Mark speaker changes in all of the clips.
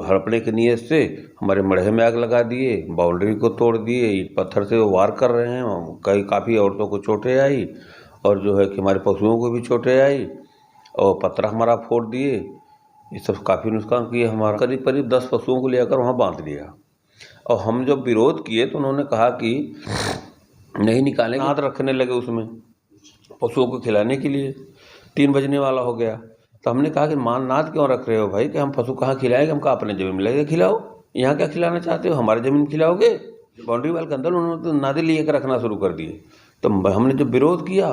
Speaker 1: हड़पने की नीयत से हमारे मढ़े में आग लगा दिए, बाउंड्री को तोड़ दिए, ईंट पत्थर से वो वार कर रहे हैं। काफ़ी औरतों को चोटें आई और जो है कि हमारे पशुओं को भी चोटें आई और पत्थर हमारा फोड़ दिए। ये सब काफ़ी नुकसान किए हमारा। करीब करीब 10 पशुओं को लेकर वहाँ बांध दिया और हम जब विरोध किए तो उन्होंने कहा कि नहीं निकालेंगे। हाथ रखने लगे उसमें पशुओं को खिलाने के लिए। 3 बजने वाला हो गया तो हमने कहा कि नाद क्यों रख रहे हो भाई, कि हम पशु कहाँ खिलाएंगे, हम कहा अपने ज़मीन में लगे खिलाओ। यहाँ क्या खिलाना चाहते हो, हमारे ज़मीन में खिलाओगे। बाउंड्री वाल के अंदर उन्होंने तो नादे लेकर रखना शुरू कर दिए। तो हमने जब विरोध किया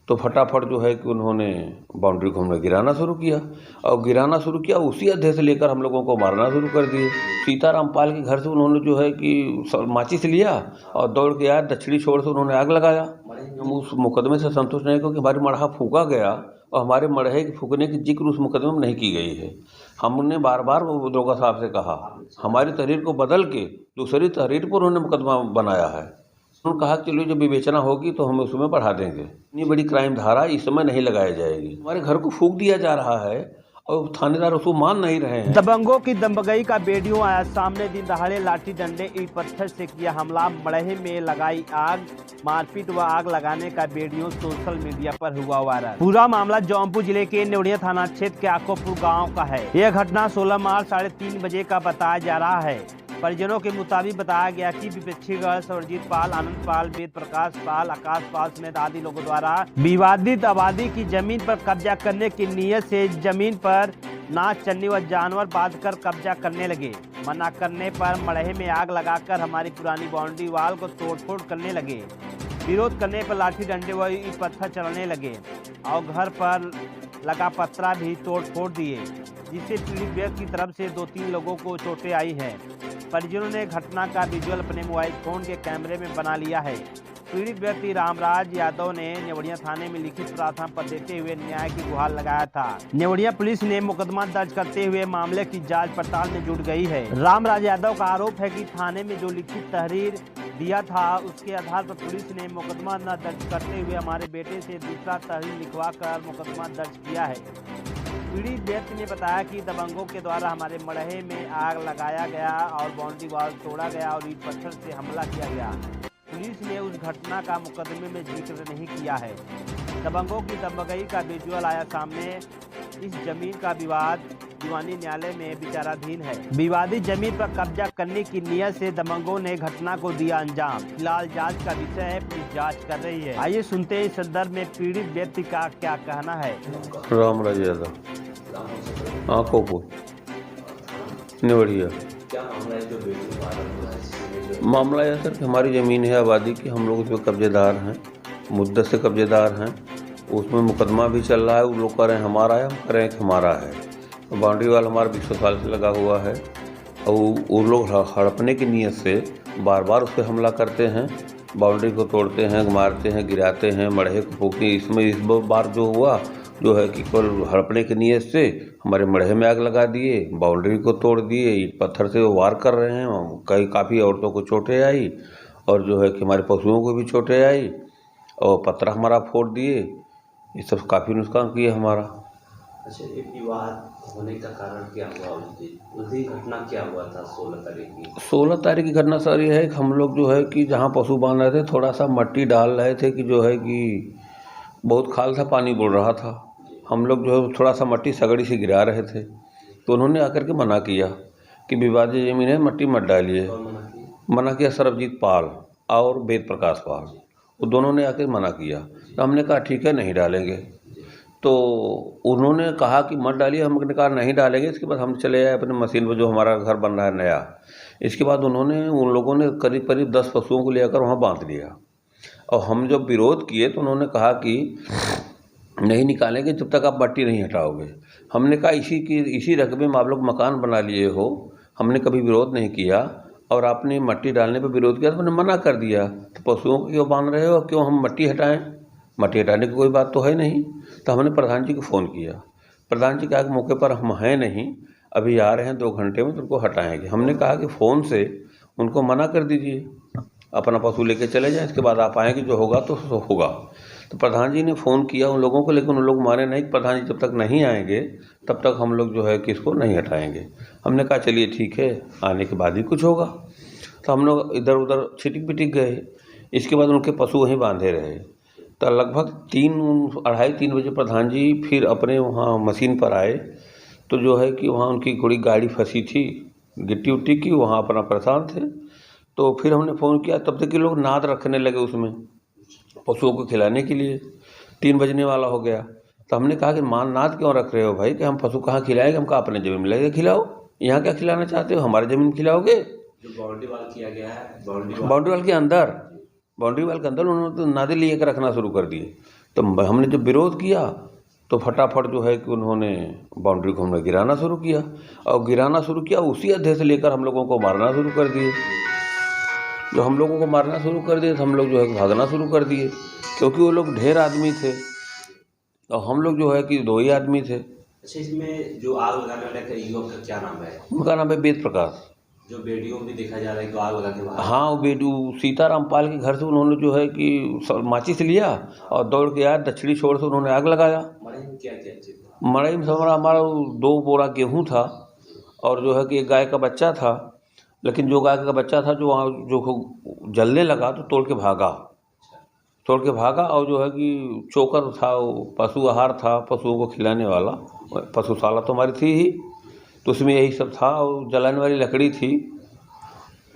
Speaker 1: तो फटाफट जो है कि उन्होंने बाउंड्री को हमने गिराना शुरू किया और गिराना शुरू किया उसी अध्याय से लेकर हम लोगों को मारना शुरू कर दिए। सीताराम पाल के घर से उन्होंने जो है कि माचिस लिया और दौड़ के आया, दक्षिणी छोर से उन्होंने आग लगाया। हम उस मुकदमे से संतुष्ट नहीं क्योंकि हमारी मढ़ा फूका गया और हमारे मढ़े के फूकने की जिक्र उस मुकदमे में नहीं की गई है। हमने बार बार दरोगा साहब से कहा, हमारी तहरीर को बदल के दूसरी तहरीर पर उन्होंने मुकदमा बनाया है। उन्होंने कहा कि चलो जब विवेचना होगी तो हम उसमें बढ़ा देंगे। इतनी बड़ी क्राइम धारा इस समय नहीं लगाई जाएगी। हमारे घर को फूंक दिया जा रहा है और थानेदार उसको मान नहीं रहे हैं।
Speaker 2: दबंगों की दंबगई का वीडियो आया सामने। दिन दहाड़े लाठी डंडे ईंट पत्थर से किया हमला, मढ़े में लगाई आग, मारपीट व आग लगाने का वीडियो सोशल मीडिया पर हुआ वायरल। पूरा मामला जौनपुर जिले के नेवड़िया थाना क्षेत्र के आकोपुर गाँव का है। यह घटना 16 मार्च 3:30 बजे का बताया जा रहा है। परिजनों के मुताबिक बताया गया कि विपक्षीगढ़ सरजीत पाल, आनंद पाल, वेद प्रकाश पाल, आकाश पाल समेत आदि लोगों द्वारा विवादित आबादी की जमीन पर कब्जा करने की नीयत से जमीन पर नाच चन्नी व जानवर बांधकर कब्जा करने लगे। मना करने पर मढ़े में आग लगाकर हमारी पुरानी बाउंड्री वाल को तोड़फोड़ करने लगे। विरोध करने पर लाठी डंडे व ईंट पत्थर चलाने लगे और घर पर लगा पत्रा भी तोड़ फोड़ दिए, जिससे पीड़ित व्यक्ति की तरफ से 2-3 लोगों को चोटें आई हैं। परिजनों ने घटना का विजुअल अपने मोबाइल फोन के कैमरे में बना लिया है। पीड़ित व्यक्ति रामराज यादव ने नेवड़िया थाने में लिखित प्रार्थना पत्र देते हुए न्याय की गुहार लगाया था। नेवड़िया पुलिस ने मुकदमा दर्ज करते हुए मामले की जांच पड़ताल में जुट गई है। रामराज यादव का आरोप है कि थाने में जो लिखित तहरीर दिया था उसके आधार पर पुलिस ने मुकदमा न दर्ज करते हुए हमारे बेटे से दूसरा तहरीर लिखवा कर मुकदमा दर्ज किया है। पीड़ित व्यक्ति ने बताया कि दबंगों के द्वारा हमारे मढ़े में आग लगाया गया और बाउंड्री वाल तोड़ा गया और ईंट पत्थर से हमला किया गया। पुलिस ने उस घटना का मुकदमे में जिक्र नहीं किया है। दबंगों की दबंगई का विजुअल आया सामने। इस जमीन का विवाद दीवानी न्यायालय में विचाराधीन है। विवादित जमीन पर कब्जा करने की नीयत से दबंगों ने घटना को दिया अंजाम। फिलहाल जांच का विषय है, पुलिस जांच कर रही है। आइए सुनते हैं इस संदर्भ में पीड़ित व्यक्ति का क्या कहना है।
Speaker 1: रामराज यादव, आकोपुर, नेवड़िया। मामला यह सर कि हमारी ज़मीन है आबादी की, हम लोग उसमें कब्जेदार हैं, मुद्दत से कब्जेदार हैं। उसमें मुकदमा भी चल रहा है। वो लोग कह रहे हैं हमारा है, हम कह रहे हैं कि हमारा है। बाउंड्री वाल हमारा 20 साल से लगा हुआ है और वो लोग हड़पने की नीयत से बार बार उस पर हमला करते हैं, बाउंड्री को तोड़ते हैं, मारते हैं, गिराते हैं, मढ़े को फूकते। इसमें इस बार जो हुआ जो है कि केवल हड़पने की नीयत से हमारे मढ़े में आग लगा दिए, बाउंड्री को तोड़ दिए, ईंट पत्थर से वो वार कर रहे हैं। काफ़ी औरतों को चोटें आई और जो है कि हमारे पशुओं को भी चोटें आई और पत्थर हमारा फोड़ दिए। ये सब काफ़ी नुकसान किए हमारा।
Speaker 3: अच्छा, ये विवाद होने का कारण क्या हुआ? उस दिन घटना क्या हुआ था 16 तारीख की?
Speaker 1: 16 तारीख की घटना सर ये है कि हम लोग जो है कि जहाँ पशु बांध रहे थे थोड़ा सा मट्टी डाल रहे थे कि जो है कि बहुत खाल था, पानी बोल रहा था। हम लोग जो है थोड़ा सा मट्टी सगड़ी से गिरा रहे थे तो उन्होंने आकर के मना किया कि विवादित जमीन है, मट्टी मत डालिए। मना किया सरबजीत पाल और वेद प्रकाश पाल, वो दोनों ने आकर मना किया। तो हमने कहा ठीक है, नहीं डालेंगे। तो उन्होंने कहा कि मत डालिए, हमने कहा नहीं डालेंगे। इसके बाद हम चले आए अपने मशीन पर, जो हमारा घर बन रहा है नया। इसके बाद उन लोगों ने करीब करीब 10 पशुओं को लेकर वहाँ बांध दिया और हम जब विरोध किए तो उन्होंने कहा कि नहीं निकालेंगे जब तक आप मट्टी नहीं हटाओगे। हमने कहा इसी रकबे में आप लोग मकान बना लिए हो, हमने कभी विरोध नहीं किया और आपने मट्टी डालने पर विरोध किया तो मैंने मना कर दिया। तो पशुओं को क्यों बांध रहे हो, क्यों हम मट्टी हटाएं? मट्टी हटाने की कोई बात तो है नहीं। तो हमने प्रधान जी को फ़ोन किया। प्रधान जी कहा कि मौके पर हम हैं नहीं, अभी आ रहे हैं 2 घंटे में, तो उनको हटाएँगे। हमने कहा कि फ़ोन से उनको मना कर दीजिए, अपना पशु लेके चले जाएं, इसके बाद आप आएँगे, जो होगा तो होगा। तो प्रधान जी ने फ़ोन किया उन लोगों को, लेकिन उन लोग माने नहीं कि प्रधान जी जब तक नहीं आएंगे तब तक हम लोग जो है कि इसको नहीं हटाएंगे। हमने कहा चलिए ठीक है, आने के बाद ही कुछ होगा। तो हम लोग इधर उधर छिटिक पिटिक गए। इसके बाद उनके पशु वहीं बांधे रहे। तो लगभग 2:30 बजे प्रधान जी फिर अपने वहाँ मशीन पर आए। तो जो है कि वहाँ उनकी थोड़ी गाड़ी फंसी थी गिट्टी उट्टी की, वहाँ अपना परेशान थे। तो फिर हमने फ़ोन किया, तब तक के लोग नाद रखने लगे उसमें पशुओं को खिलाने के लिए। 3 बजने वाला हो गया। तो हमने कहा कि नाद क्यों रख रहे हो भाई, कि हम पशु कहाँ खिलाएंगे? हम कहा अपने ज़मीन में लगे खिलाओ, यहाँ क्या खिलाना चाहते हो, हमारे ज़मीन में खिलाओगे?
Speaker 3: जो बाउंड्री वाल किया गया है,
Speaker 1: बाउंड्री वाल के अंदर उन्होंने तो नादे लिए कर रखना शुरू कर दिए। तो हमने जब विरोध किया तो फटाफट जो है कि उन्होंने बाउंड्री को हमने गिराना शुरू किया, और गिराना शुरू किया उसी अध्याय से लेकर हम लोगों को मारना शुरू कर दिए। जो हम लोगों को मारना शुरू कर दिए तो हम लोग जो है भागना शुरू कर दिए, क्योंकि वो लोग ढेर आदमी थे और हम लोग जो है कि 2 ही आदमी थे।
Speaker 3: अच्छा, इसमें जो आग लगाने वाले युवक का क्या नाम है?
Speaker 1: उनका नाम है वेद प्रकाश।
Speaker 3: जो वीडियो में देखा जा रहा है कि आग लगा के बाहर,
Speaker 1: हाँ, वो सीताराम पाल के घर से उन्होंने जो है कि माचिस लिया और दौड़ के आया, दक्षिणी छोर से उन्होंने आग लगाया।
Speaker 3: मड़ई में क्या क्या चीज?
Speaker 1: मड़ई में हमारा 2 बोरा गेहूँ था और जो है कि एक गाय का बच्चा था। लेकिन जो गाय का बच्चा था जो जलने लगा तो तोड़ के भागा और जो है कि चोकर था, पशु आहार था, पशुओं को खिलाने वाला पशुशाला तो हमारी थी ही, तो उसमें यही सब था और जलाने वाली लकड़ी थी।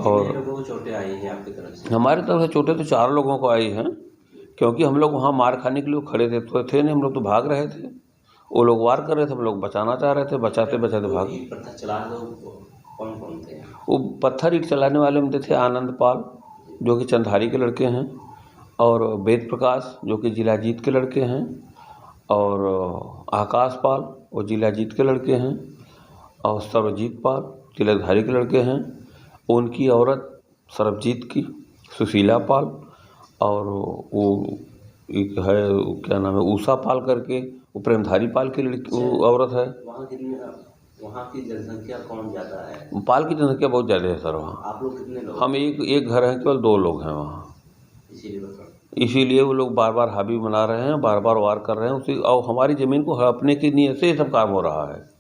Speaker 1: और
Speaker 3: लोगों को चोटें आई हैं आपकी तरफ से?
Speaker 1: हमारी तरफ से चोटें तो 4 लोगों को आई हैं, क्योंकि हम लोग वहाँ मार खाने के लिए खड़े थे, तो थे नहीं, हम लोग तो भाग रहे थे। वो लोग वार कर रहे थे, हम लोग बचाना चाह रहे थे, बचाते भाग।
Speaker 3: पत्थर चला कौन कौन थे?
Speaker 1: वो पत्थर ईंट चलाने वाले में थे आनंद पाल जो कि चंधारी के लड़के हैं, और वेद प्रकाश जो कि जिला जीत के लड़के हैं, और आकाश पाल वो जिला जीत के लड़के हैं, और सर्वजीत पाल तिलकधारी के लड़के हैं। उनकी औरत सर्वजीत की सुशीला पाल, और वो एक है क्या नाम है उषा पाल करके, वो प्रेमधारी पाल की लड़की वो औरत है।
Speaker 3: वहाँ की जनसंख्या कौन ज़्यादा है?
Speaker 1: पाल की जनसंख्या बहुत ज़्यादा है सर वहाँ।
Speaker 3: आप लोग कितने लोग?
Speaker 1: हम एक घर हैं, केवल 2 लोग हैं वहाँ। इसीलिए वो लोग बार बार हावी बना रहे हैं, बार बार वार कर रहे हैं उसी, और हमारी ज़मीन को हड़पने की नीयत से ये सब काम हो रहा है।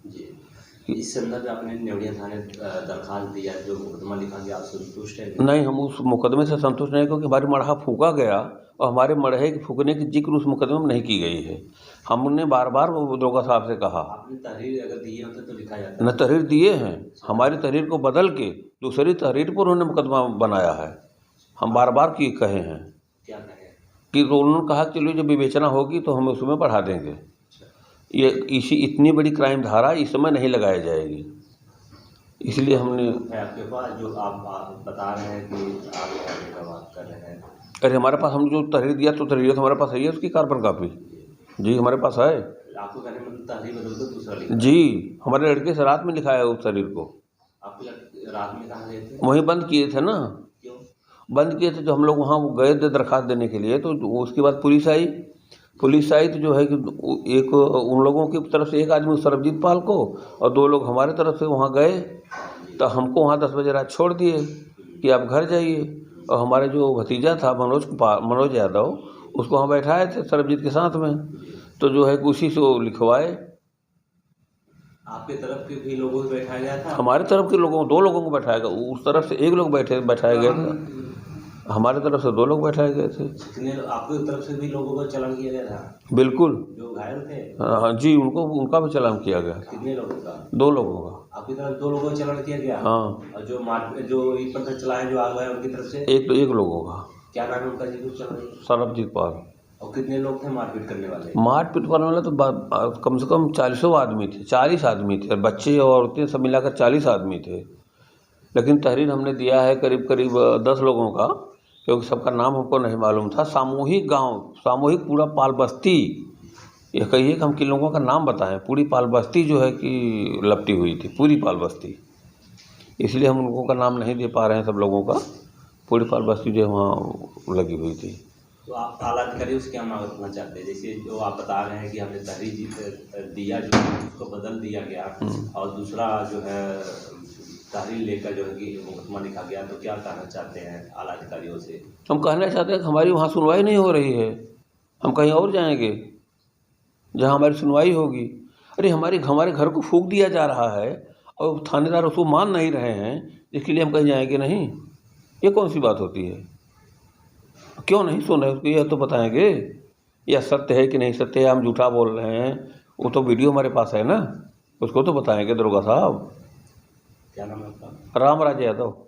Speaker 3: इस संदर्भ में आपने नेवड़िया थाने दरखास्त दिया, जो मुकदमा लिखा गया, आप संतुष्ट हैं?
Speaker 1: नहीं, हम उस मुकदमे से संतुष्ट नहीं, क्योंकि हमारी मड़हा फूका गया और हमारे मड़हे के फूकने की जिक्र उस मुकदमे में नहीं की गई है। हमने बार बार वो दरोगा साहब से कहा।
Speaker 3: आपने तहरीर अगर दिए होते तो लिखा जाता।
Speaker 1: न तहरीर दिए हैं, हमारी तहरीर को बदल के दूसरी तहरीर पर उन्होंने मुकदमा बनाया है। हम बार बार की कहे हैं।
Speaker 3: क्या कहे?
Speaker 1: कि तो उन्होंने कहा कि चलिए जब विवेचना होगी तो हम उसमें बढ़ा देंगे। ये इतनी बड़ी क्राइम धारा इस समय नहीं लगाई जाएगी, इसलिए हमने।
Speaker 3: आपके पास जो आप बता रहे हैं कि आग लगाने का बात कर रहे हैं,
Speaker 1: अरे हमारे पास हम जो तहरीर दिया तो तहरीर हमारे पास है, उसकी कार्बन कापी जी हमारे पास है।
Speaker 3: आपको कहने में तहरीर बदल दो दूसरा लिखा
Speaker 1: जी, हमारे लड़के से रात में लिखा है उस तहरीर को।
Speaker 3: आपके रात में कहाँ गए थे?
Speaker 1: वहीं बंद किए थे ना।
Speaker 3: क्यों
Speaker 1: बंद किए थे? जो हम लोग वहाँ गए थे दरखास्त देने के लिए, तो उसके बाद पुलिस आई तो जो है कि एक उन लोगों की तरफ से एक आदमी सर्वजीत पाल को और 2 लोग हमारे तरफ से वहाँ गए। तो हमको वहाँ 10 बजे रात छोड़ दिए कि आप घर जाइए, और हमारे जो भतीजा था मनोज यादव, उसको वहाँ बैठाए थे सर्वजीत के साथ में। तो जो है कि उसी से वो लिखवाए।
Speaker 3: आपके तरफ के भी लोगों को बैठाया गया था?
Speaker 1: हमारे तरफ के लोगों 2 लोगों को बैठाया गया, उस तरफ से 1 लोग बैठाए गए थे, हमारे तरफ से 2 लोग बैठाए गए थे।
Speaker 3: आपकी तरफ से भी लोगों को चालान किया गया था?
Speaker 1: बिल्कुल।
Speaker 3: जो घायल थे?
Speaker 1: हाँ जी, उनका भी चालान किया गया।
Speaker 3: कितने लोगों का?
Speaker 1: 2 लोगों का।
Speaker 3: आपकी तरफ 2 लोगों का चालान किया गया?
Speaker 1: हाँ।
Speaker 3: और जो ईट पत्थर चलाए जो आग लगाए उनकी तरफ से?
Speaker 1: एक लोगों का।
Speaker 3: क्या नाम है उनका जी? कुछ चल रही?
Speaker 1: सर्वजीत पाल।
Speaker 3: और कितने लोग थे मारपीट करने वाले?
Speaker 1: मारपीट करने वाले तो कम से कम 40 आदमी थे, 40 आदमी थे, बच्चे और औरतें सब मिलाकर 40 आदमी थे। लेकिन तहरीर हमने दिया है करीब 10 लोगों का, क्योंकि सबका नाम हमको नहीं मालूम था। सामूहिक पूरा पाल बस्ती, ये कहिए कि हम किन लोगों का नाम बताएं, पूरी पाल बस्ती जो है कि लपटी हुई थी, पूरी पाल बस्ती। इसलिए हम उन लोगों का नाम नहीं दे पा रहे हैं सब लोगों का। पूरी पाल बस्ती जो वहाँ लगी हुई थी।
Speaker 3: तो आप आला अधिकारी उसके क्या मांग रखना चाहते हैं? जैसे जो आप बता रहे हैं कि हमने तहरीर दिया, जो उसको बदल दिया गया, और दूसरा जो है तहरीर लेकर जो है कि मुकदमा लिखा गया, तो क्या कहना चाहते हैं आला अधिकारियों से?
Speaker 1: हम कहना चाहते हैं कि हमारी वहाँ सुनवाई नहीं हो रही है, हम कहीं और जाएंगे जहाँ हमारी सुनवाई होगी। अरे हमारे घर को फूंक दिया जा रहा है और थानेदार उसको मान नहीं रहे हैं, इसके लिए हम कहीं जाएंगे नहीं? ये कौन सी बात होती है? क्यों नहीं सुन रहे उसको, यह तो बताएंगे या सत्य है कि नहीं सत्य है, हम झूठा बोल रहे हैं, वो तो वीडियो हमारे पास है ना, उसको तो बताएंगे दरोगा साहब।
Speaker 3: क्या नाम है आपका?
Speaker 1: रामराज यादव।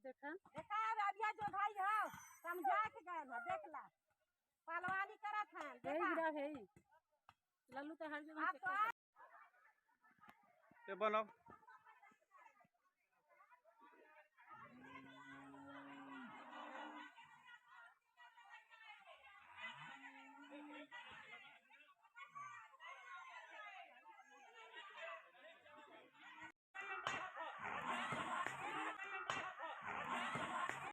Speaker 4: देखा अभिया जो भाई हो समझा के गए ना देख ला पहलवानी करत हैं देखा है लल्लू तो हर जगह से बनाओ।